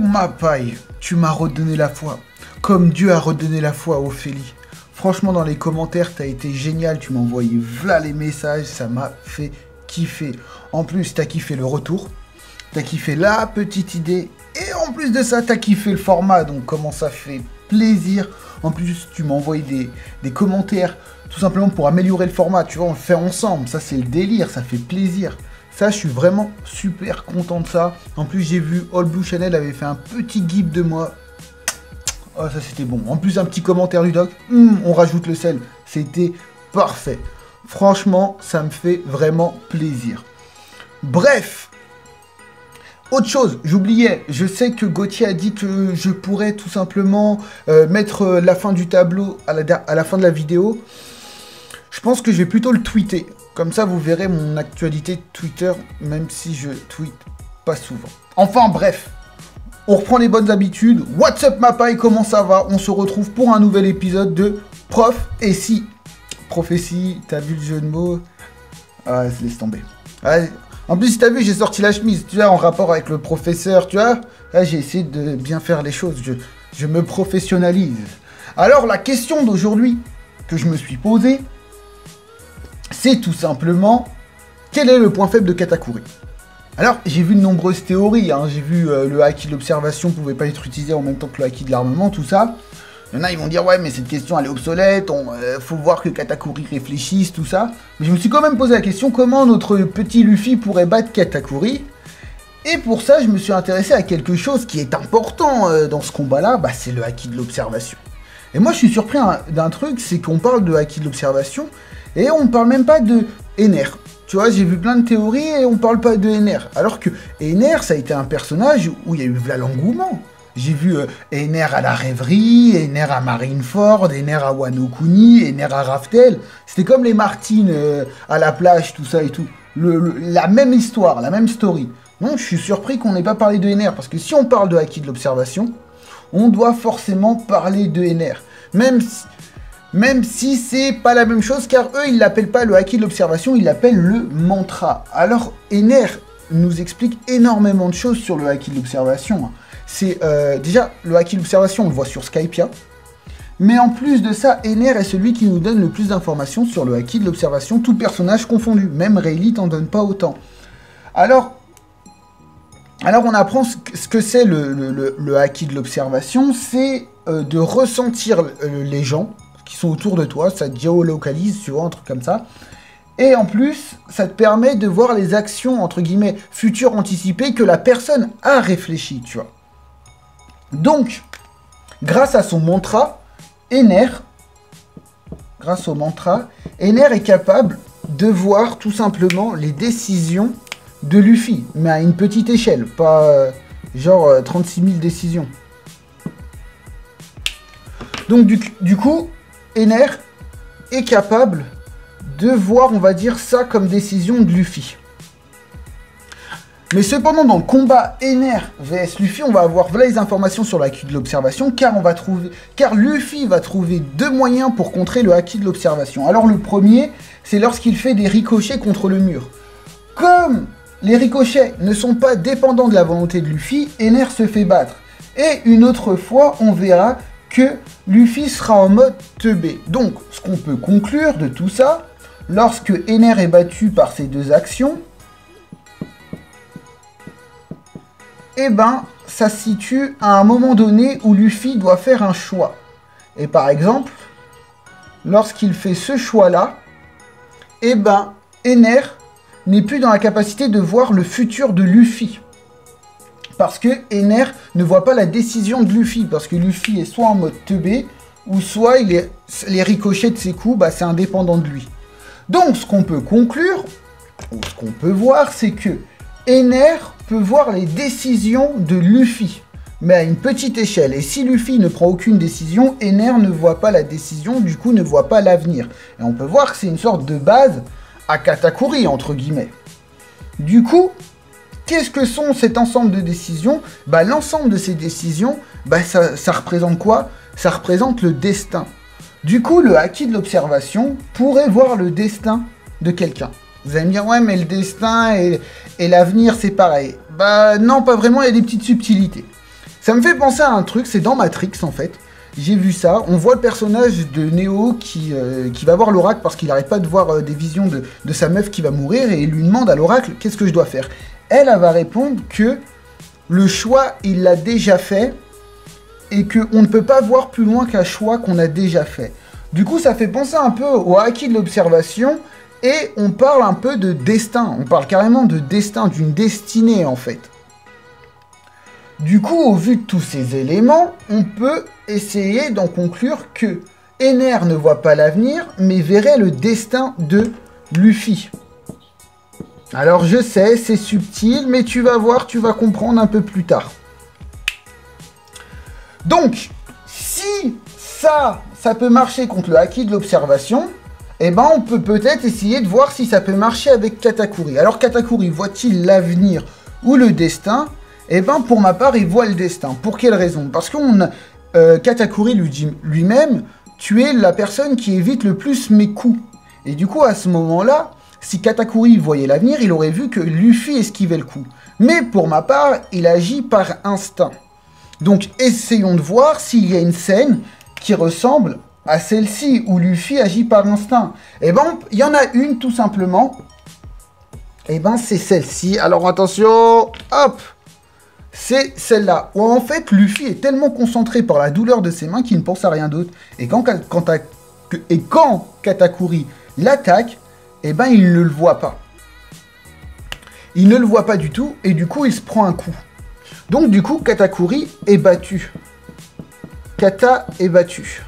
ma paille, tu m'as redonné la foi. Comme Dieu a redonné la foi à Ophélie. Franchement, dans les commentaires, t'as été génial. Tu m'as envoyé v'là les messages. Ça m'a fait kiffer. En plus, t'as kiffé le retour. T'as kiffé la petite idée. Et en plus de ça, t'as kiffé le format. Donc, comment ça fait plaisir. En plus, tu m'as envoyé des commentaires. Tout simplement pour améliorer le format. Tu vois, on le fait ensemble. Ça, c'est le délire. Ça fait plaisir. Ça, je suis vraiment super content de ça. En plus, j'ai vu All Blue Channel avait fait un petit gif de moi. Oh, ça, c'était bon. En plus, un petit commentaire du doc. On rajoute le sel. C'était parfait. Franchement, ça me fait vraiment plaisir. Bref. Autre chose, j'oubliais. Je sais que Gauthier a dit que je pourrais tout simplement mettre la fin du tableau à la fin de la vidéo. Je pense que je vais plutôt le tweeter. Comme ça, vous verrez mon actualité Twitter, même si je tweete pas souvent. Enfin, bref. On reprend les bonnes habitudes. What's up, ma paille, comment ça va? On se retrouve pour un nouvel épisode de Prof et si. Prophétie, t'as vu le jeu de mots? Ah, laisse tomber. Ah, en plus, t'as vu, j'ai sorti la chemise, tu vois, en rapport avec le professeur, tu vois. Là, j'ai essayé de bien faire les choses. Je me professionnalise. Alors, la question d'aujourd'hui que je me suis posée, c'est tout simplement, quel est le point faible de Katakuri? Alors, j'ai vu de nombreuses théories, hein. J'ai vu le haki de l'observation pouvait pas être utilisé en même temps que le haki de l'armement, tout ça. Il y en a, ils vont dire, ouais, mais cette question, elle est obsolète, faut voir que Katakuri réfléchisse, tout ça. Mais je me suis quand même posé la question, comment notre petit Luffy pourrait battre Katakuri? Et pour ça, je me suis intéressé à quelque chose qui est important dans ce combat-là, bah, c'est le haki de l'observation. Et moi, je suis surpris d'un truc, c'est qu'on parle de haki de l'observation, et on ne parle même pas de Ener. Tu vois, j'ai vu plein de théories et on parle pas de Ener. Alors que Ener, ça a été un personnage où il y a eu v'là l'engouement. J'ai vu Ener à la rêverie, Ener à Marineford, Ener à Wano Kuni, Ener à Raftel. C'était comme les Martines à la plage, tout ça et tout. La même histoire, la même story. Donc je suis surpris qu'on n'ait pas parlé de Ener. Parce que si on parle de haki de l'observation, on doit forcément parler de Ener. Même si c'est pas la même chose, car eux, ils l'appellent pas le haki de l'observation, ils l'appellent le mantra. Alors, Ener nous explique énormément de choses sur le haki de l'observation. C'est déjà, le haki de l'observation, on le voit sur Skypiea. Mais en plus de ça, Ener est celui qui nous donne le plus d'informations sur le haki de l'observation, tout personnage confondu. Même Rayleigh t'en donne pas autant. Alors on apprend ce que c'est le haki de l'observation, c'est de ressentir les gens qui sont autour de toi, ça te géolocalise, tu vois, un truc comme ça. Et en plus, ça te permet de voir les actions, entre guillemets, futures anticipées que la personne a réfléchi, tu vois. Donc, grâce à son mantra, Ener est capable de voir tout simplement les décisions de Luffy, mais à une petite échelle, pas genre 36 000 décisions. Donc du coup, Ener est capable de voir, on va dire, ça comme décision de Luffy. Mais cependant, dans le combat Ener vs Luffy, on va avoir les informations sur le haki de l'observation, car Luffy va trouver deux moyens pour contrer le haki de l'observation. Alors le premier, c'est lorsqu'il fait des ricochets contre le mur. Comme les ricochets ne sont pas dépendants de la volonté de Luffy, Ener se fait battre. Et une autre fois, on verra que Luffy sera en mode teubé. Donc, ce qu'on peut conclure de tout ça, lorsque Ener est battu par ces deux actions, eh ben, ça se situe à un moment donné où Luffy doit faire un choix. Et par exemple, lorsqu'il fait ce choix-là, eh ben, Ener n'est plus dans la capacité de voir le futur de Luffy. Parce que Ener ne voit pas la décision de Luffy, parce que Luffy est soit en mode teubé, ou soit les ricochets de ses coups, bah, c'est indépendant de lui. Donc ce qu'on peut conclure, ou ce qu'on peut voir, c'est que Ener peut voir les décisions de Luffy, mais à une petite échelle. Et si Luffy ne prend aucune décision, Ener ne voit pas la décision, du coup ne voit pas l'avenir. Et on peut voir que c'est une sorte de base à Katakuri, entre guillemets. Du coup, qu'est-ce que sont cet ensemble de décisions? Bah, l'ensemble de ces décisions, bah, ça représente quoi? Ça représente le destin. Du coup, le haki de l'observation pourrait voir le destin de quelqu'un. Vous allez me dire, ouais, mais le destin et l'avenir, c'est pareil. Bah non, pas vraiment, il y a des petites subtilités. Ça me fait penser à un truc, c'est dans Matrix en fait. J'ai vu ça, on voit le personnage de Neo qui va voir l'oracle parce qu'il n'arrête pas de voir des visions de sa meuf qui va mourir et il lui demande à l'oracle qu'est-ce que je dois faire. Elle va répondre que le choix il l'a déjà fait et qu'on ne peut pas voir plus loin qu'un choix qu'on a déjà fait. Du coup ça fait penser un peu au acquis de l'observation et on parle un peu de destin, on parle carrément de destin, d'une destinée en fait. Du coup, au vu de tous ces éléments, on peut essayer d'en conclure que Ener ne voit pas l'avenir, mais verrait le destin de Luffy. Alors je sais, c'est subtil, mais tu vas voir, tu vas comprendre un peu plus tard. Donc, si ça peut marcher contre le haki de l'observation, eh ben on peut peut-être essayer de voir si ça peut marcher avec Katakuri. Alors Katakuri, voit-il l'avenir ou le destin ? Eh ben, pour ma part, il voit le destin. Pour quelle raison? Parce que Katakuri lui dit lui-même, tu es la personne qui évite le plus mes coups. Et du coup, à ce moment-là, si Katakuri voyait l'avenir, il aurait vu que Luffy esquivait le coup. Mais pour ma part, il agit par instinct. Donc, essayons de voir s'il y a une scène qui ressemble à celle-ci, où Luffy agit par instinct. Eh ben, il y en a une, tout simplement. Eh ben, c'est celle-ci. Alors, attention, hop! C'est celle-là, où en fait Luffy est tellement concentré par la douleur de ses mains qu'il ne pense à rien d'autre. Et quand Katakuri l'attaque, eh ben il ne le voit pas. Il ne le voit pas du tout, et du coup il se prend un coup. Donc du coup Katakuri est battu. Kata est battu.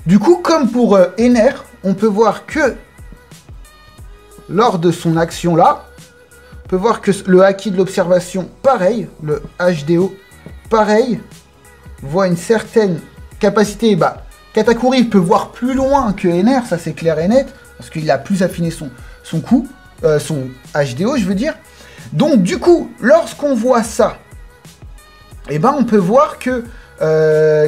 Du coup, comme pour Ener, on peut voir que lors de son action là, on peut voir que le haki de l'observation, pareil, le HDO, pareil, voit une certaine capacité. Bah, Katakuri peut voir plus loin que Ener, ça c'est clair et net, parce qu'il a plus affiné son coup, son HDO, je veux dire. Donc du coup, lorsqu'on voit ça, eh ben, on peut voir que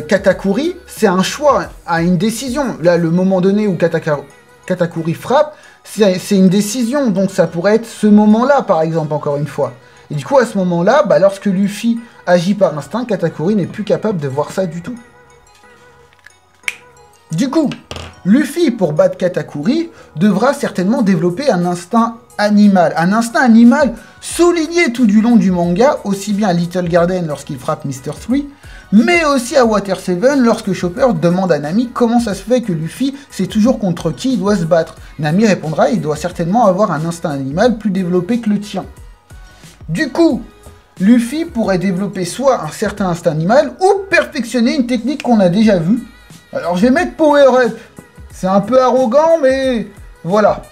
Katakuri, c'est un choix, à une décision. Là, le moment donné où Katakuri frappe, c'est une décision, donc ça pourrait être ce moment-là, par exemple, encore une fois. Et du coup, à ce moment-là, bah, lorsque Luffy agit par instinct, Katakuri n'est plus capable de voir ça du tout. Du coup, Luffy, pour battre Katakuri, devra certainement développer un instinct animal. Un instinct animal souligné tout du long du manga, aussi bien à Little Garden lorsqu'il frappe Mr. 3, mais aussi à Water 7 lorsque Chopper demande à Nami comment ça se fait que Luffy sait toujours contre qui il doit se battre. Nami répondra, il doit certainement avoir un instinct animal plus développé que le tien. Du coup, Luffy pourrait développer soit un certain instinct animal ou perfectionner une technique qu'on a déjà vue. Alors je vais mettre Power Up. C'est un peu arrogant, mais voilà.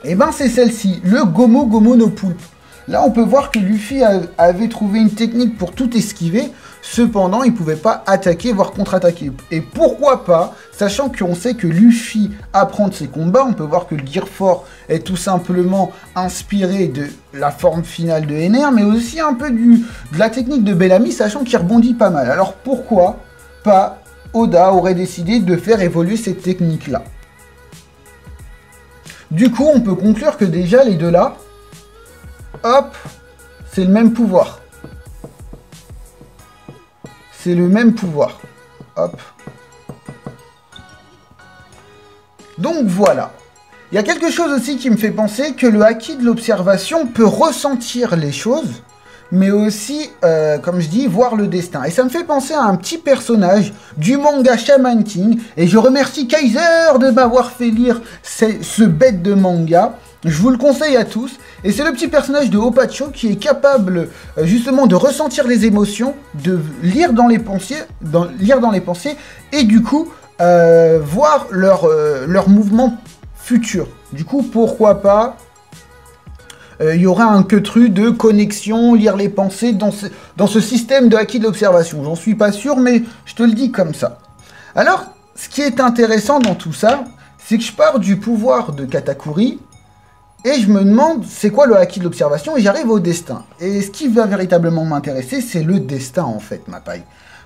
Et ben c'est celle-ci, le Gomu Gomu no Pulp. Là on peut voir que Luffy avait trouvé une technique pour tout esquiver. Cependant, il ne pouvait pas attaquer, voire contre-attaquer. Et pourquoi pas, sachant qu'on sait que Luffy apprend de ses combats, on peut voir que le Gear 4 est tout simplement inspiré de la forme finale de Ener, mais aussi un peu de la technique de Bellamy, sachant qu'il rebondit pas mal. Alors pourquoi pas Oda aurait décidé de faire évoluer cette technique-là? Du coup, on peut conclure que déjà, les deux là, hop, c'est le même pouvoir. C'est le même pouvoir. Hop. Donc voilà. Il y a quelque chose aussi qui me fait penser que le haki de l'observation peut ressentir les choses, mais aussi, comme je dis, voir le destin. Et ça me fait penser à un petit personnage du manga Shaman King, et je remercie Kaiser de m'avoir fait lire ce bête de manga. Je vous le conseille à tous. Et c'est le petit personnage de Opacho qui est capable justement de ressentir les émotions, de lire dans les pensées, et du coup voir leur mouvement futur. Du coup, pourquoi pas il y aura un queutru de connexion, lire les pensées dans ce système de haki de l'observation. J'en suis pas sûr, mais je te le dis comme ça. Alors, ce qui est intéressant dans tout ça, c'est que je pars du pouvoir de Katakuri, et je me demande, c'est quoi le haki de l'observation? Et j'arrive au destin. Et ce qui va véritablement m'intéresser, c'est le destin, en fait, ma paille.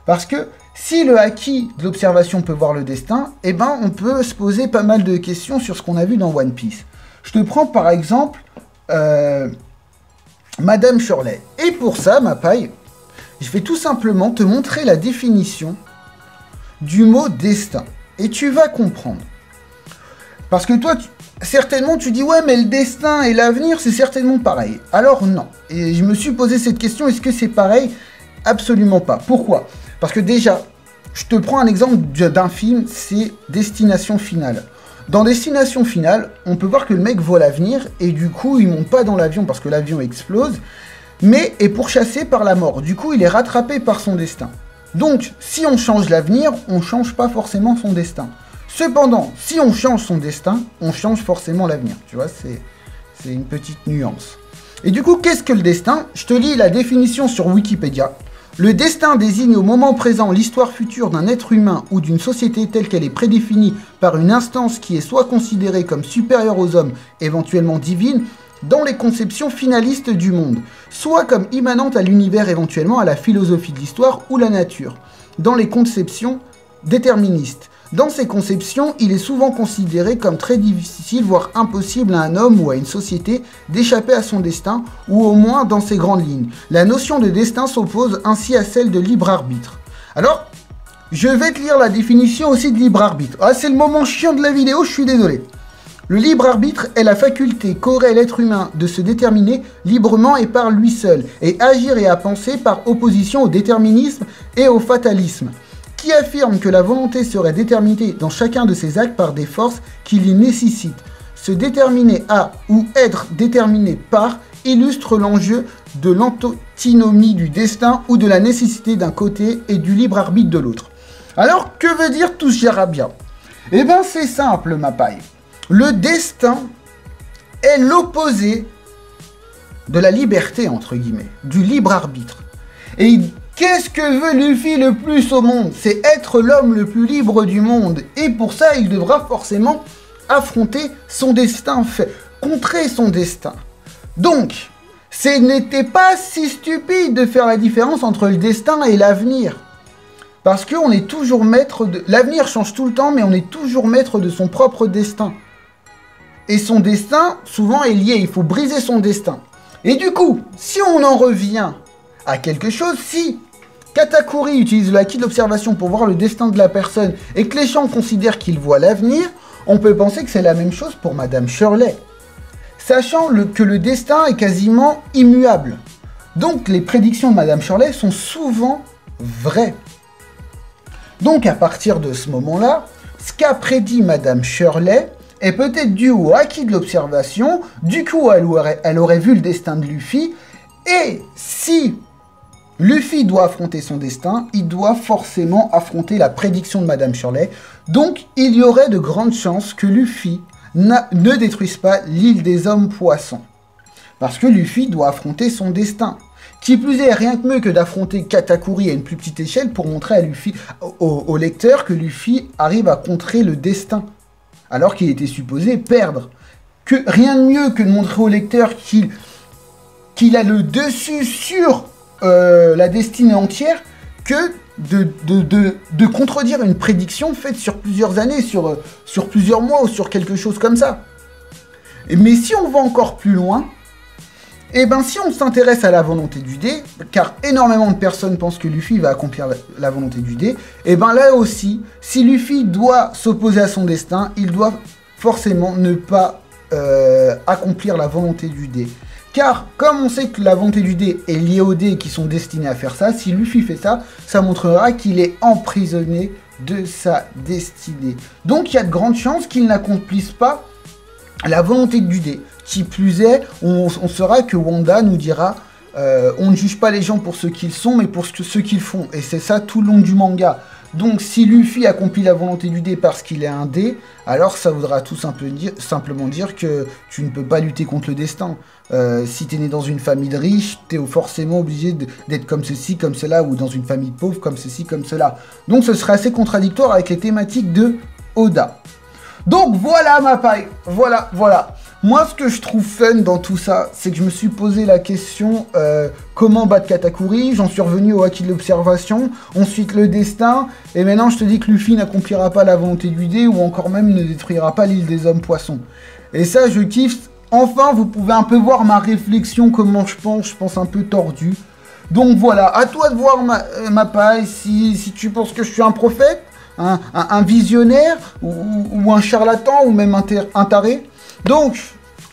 Parce que si le haki de l'observation peut voir le destin, eh ben, on peut se poser pas mal de questions sur ce qu'on a vu dans One Piece. Je te prends, par exemple, Madame Shirley. Et pour ça, ma paille, je vais tout simplement te montrer la définition du mot destin. Et tu vas comprendre. Parce que toi, certainement, tu dis, ouais, mais le destin et l'avenir, c'est certainement pareil. Alors non. Et je me suis posé cette question, est-ce que c'est pareil? Absolument pas. Pourquoi? Parce que déjà, je te prends un exemple d'un film, c'est Destination Finale. Dans Destination Finale, on peut voir que le mec voit l'avenir, et du coup, il monte pas dans l'avion parce que l'avion explose, mais est pourchassé par la mort. Du coup, il est rattrapé par son destin. Donc, si on change l'avenir, on change pas forcément son destin. Cependant, si on change son destin, on change forcément l'avenir. Tu vois, c'est une petite nuance. Et du coup, qu'est-ce que le destin? Je te lis la définition sur Wikipédia. Le destin désigne au moment présent l'histoire future d'un être humain ou d'une société telle qu'elle est prédéfinie par une instance qui est soit considérée comme supérieure aux hommes, éventuellement divine, dans les conceptions finalistes du monde, soit comme immanente à l'univers, éventuellement à la philosophie de l'histoire ou la nature, dans les conceptions déterministes. Dans ces conceptions, il est souvent considéré comme très difficile, voire impossible à un homme ou à une société d'échapper à son destin, ou au moins dans ses grandes lignes. La notion de destin s'oppose ainsi à celle de libre arbitre. Alors, je vais te lire la définition aussi de libre arbitre. Ah, c'est le moment chiant de la vidéo, je suis désolé. Le libre arbitre est la faculté qu'aurait l'être humain de se déterminer librement et par lui seul, et agir et à penser par opposition au déterminisme et au fatalisme, qui affirme que la volonté serait déterminée dans chacun de ses actes par des forces qui l'y nécessitent. Se déterminer à ou être déterminé par illustre l'enjeu de l'antinomie du destin ou de la nécessité d'un côté et du libre arbitre de l'autre. Alors, que veut dire tout ce jarabia? Eh bien, c'est simple, ma paille. Le destin est l'opposé de la liberté, entre guillemets, du libre arbitre. Et qu'est-ce que veut Luffy le plus au monde? C'est être l'homme le plus libre du monde. Et pour ça, il devra forcément affronter son destin, contrer son destin. Donc, ce n'était pas si stupide de faire la différence entre le destin et l'avenir. Parce qu'on est toujours maître de... L'avenir change tout le temps, mais on est toujours maître de son propre destin. Et son destin, souvent, est lié. Il faut briser son destin. Et du coup, si on en revient à quelque chose, si Katakuri utilise le haki de l'observation pour voir le destin de la personne et que les gens considèrent qu'il voit l'avenir, on peut penser que c'est la même chose pour Madame Shirley. Sachant que le destin est quasiment immuable. Donc les prédictions de Madame Shirley sont souvent vraies. Donc à partir de ce moment-là, ce qu'a prédit Madame Shirley est peut-être dû au haki de l'observation, du coup elle aurait vu le destin de Luffy, et si Luffy doit affronter son destin, il doit forcément affronter la prédiction de Madame Shirley, donc il y aurait de grandes chances que Luffy ne détruise pas l'île des hommes poissons. Parce que Luffy doit affronter son destin. Qui plus est, rien que mieux que d'affronter Katakuri à une plus petite échelle pour montrer à Luffy, au lecteur que Luffy arrive à contrer le destin. Alors qu'il était supposé perdre. Rien de mieux que de montrer au lecteur qu'il a le dessus sur la destinée entière que de contredire une prédiction faite sur plusieurs années, sur plusieurs mois ou sur quelque chose comme ça. Mais si on va encore plus loin, et ben si on s'intéresse à la volonté du dé, car énormément de personnes pensent que Luffy va accomplir la volonté du dé, et ben là aussi, si Luffy doit s'opposer à son destin, il doit forcément ne pas accomplir la volonté du dé. Car comme on sait que la volonté du dé est liée aux dés qui sont destinés à faire ça, si Luffy fait ça, ça montrera qu'il est emprisonné de sa destinée. Donc il y a de grandes chances qu'il n'accomplisse pas la volonté du dé. Qui plus est, on saura que Wanda nous dira on ne juge pas les gens pour ce qu'ils sont, mais pour ce qu'ils font. Et c'est ça tout le long du manga. Donc si Luffy accomplit la volonté du dé parce qu'il est un dé, alors ça voudra tout simplement dire que tu ne peux pas lutter contre le destin. Si tu es né dans une famille de riches, tu es forcément obligé d'être comme ceci, comme cela, ou dans une famille pauvre, comme ceci, comme cela. Donc ce serait assez contradictoire avec les thématiques de Oda. Donc voilà ma paille, voilà. Moi, ce que je trouve fun dans tout ça, c'est que je me suis posé la question comment battre Katakuri. J'en suis revenu au haki de l'observation, ensuite le destin, et maintenant je te dis que Luffy n'accomplira pas la volonté du dé, ou encore même ne détruira pas l'île des hommes poissons. Et ça, je kiffe, Enfin, vous pouvez un peu voir ma réflexion, comment je pense un peu tordu. Donc voilà, à toi de voir ma paille, si tu penses que je suis un prophète, un visionnaire, ou un charlatan, ou même un taré. Donc,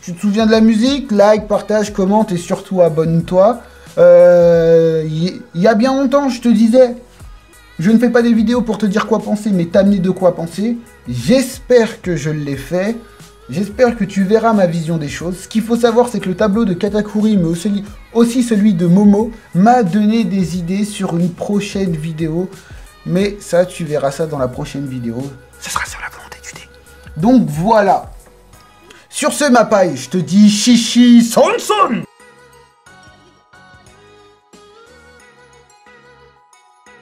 tu te souviens de la musique, like, partage, commente et surtout abonne-toi. Il y a bien longtemps, je te disais, je ne fais pas des vidéos pour te dire quoi penser, mais t'amener de quoi penser. J'espère que je l'ai fait. J'espère que tu verras ma vision des choses. Ce qu'il faut savoir, c'est que le tableau de Katakuri, mais aussi celui de Momo, m'a donné des idées sur une prochaine vidéo. Mais ça, tu verras ça dans la prochaine vidéo. Ça sera sur la volonté du dé. Donc voilà. Sur ce, ma paille, je te dis chichi son son.